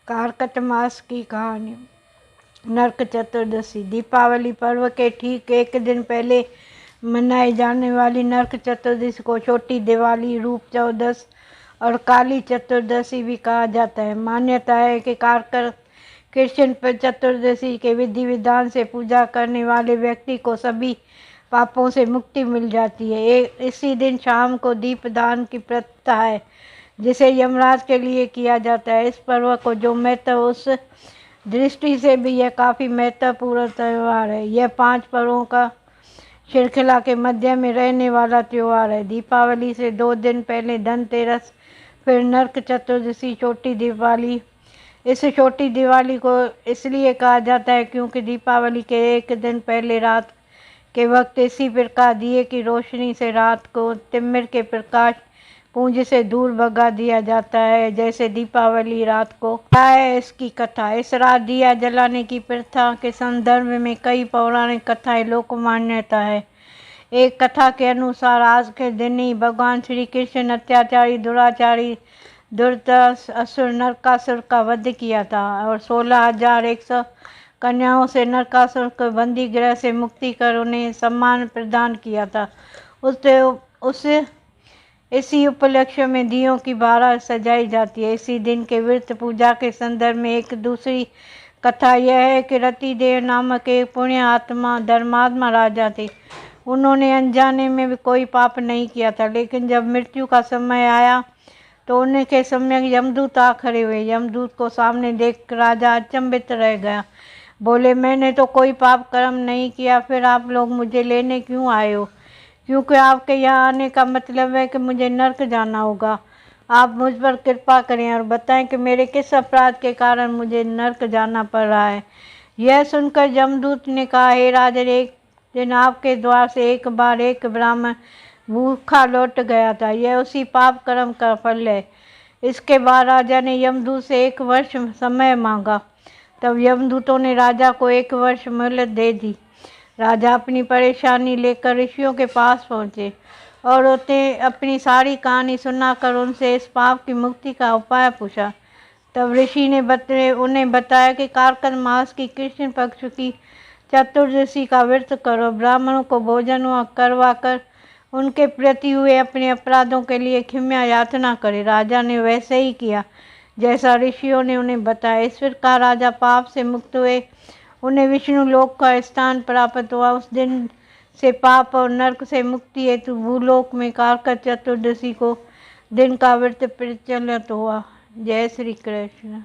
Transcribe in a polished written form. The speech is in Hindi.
कार्तिक मास की कहानी। नरक चतुर्दशी। दीपावली पर्व के ठीक एक दिन पहले मनाई जाने वाली नरक चतुर्दशी को छोटी दिवाली, रूप चौदस और काली चतुर्दशी भी कहा जाता है। मान्यता है कि कार्तिक कृष्ण चतुर्दशी के विधि विधान से पूजा करने वाले व्यक्ति को सभी पापों से मुक्ति मिल जाती है। इसी दिन शाम को दीपदान की प्रथा है, जिसे यमराज के लिए किया जाता है। इस पर्व को जो महत्व, उस दृष्टि से भी यह काफ़ी महत्वपूर्ण त्यौहार है। यह 5 पर्वों का श्रृंखला के मध्य में रहने वाला त्यौहार है। दीपावली से 2 दिन पहले धनतेरस, फिर नरक चतुर्दशी, छोटी दिवाली। इस छोटी दिवाली को इसलिए कहा जाता है क्योंकि दीपावली के एक दिन पहले रात के वक्त इसी प्रकार दिए की रोशनी से रात को तिमिर के प्रकाश पुंज से दूर भगा दिया जाता है। जैसे दीपावली रात को है इसकी कथा। इस रात दिया जलाने की प्रथा के संदर्भ में कई पौराणिक कथाएं लोक मान्यता है। एक कथा के अनुसार आज के दिन ही भगवान श्री कृष्ण अत्याचारी, दुराचारी, दुर्दश असुर नरकासुर का वध किया था और 16,100 कन्याओं से नरकासुर को बंदी गृह से मुक्ति कर उन्हें सम्मान प्रदान किया था। इसी उपलक्ष्य में दियों की बारात सजाई जाती है। इसी दिन के व्रत पूजा के संदर्भ में एक दूसरी कथा यह है कि रतिदेव नामक एक पुण्य आत्मा धर्मात्मा राजा थे। उन्होंने अनजाने में भी कोई पाप नहीं किया था, लेकिन जब मृत्यु का समय आया तो उनके समय यमदूत आ खड़े हुए। यमदूत को सामने देख राजा अचंभित रह गया। बोले, मैंने तो कोई पाप कर्म नहीं किया, फिर आप लोग मुझे लेने क्यों आए हो? क्योंकि आपके यहाँ आने का मतलब है कि मुझे नरक जाना होगा। आप मुझ पर कृपा करें और बताएं कि मेरे किस अपराध के कारण मुझे नरक जाना पड़ रहा है। यह सुनकर यमदूत ने कहा, हे राजन, एक दिन आपके द्वार से एक बार एक ब्राह्मण भूखा लौट गया था। यह उसी पाप कर्म का फल है। इसके बाद राजा ने यमदूत से 1 वर्ष समय मांगा। तब यमदूतों ने राजा को 1 वर्ष मोहलत दे दी। राजा अपनी परेशानी लेकर ऋषियों के पास पहुँचे और उन्हें अपनी सारी कहानी सुनाकर उनसे इस पाप की मुक्ति का उपाय पूछा। तब ऋषि ने उन्हें बताया कि कार्तिक मास की कृष्ण पक्ष की चतुर्दशी का व्रत करो, ब्राह्मणों को भोजन करवा कर उनके प्रति हुए अपने अपराधों के लिए क्षमा याचना करे। राजा ने वैसे ही किया जैसा ऋषियों ने उन्हें बताया। इस प्रकार राजा पाप से मुक्त हुए। उन्हें विष्णु लोक का स्थान प्राप्त हुआ। उस दिन से पाप और नरक से मुक्ति हेतु भूलोक में कार्तिक चतुर्दशी को दिन का व्रत प्रचलित हुआ। जय श्री कृष्ण।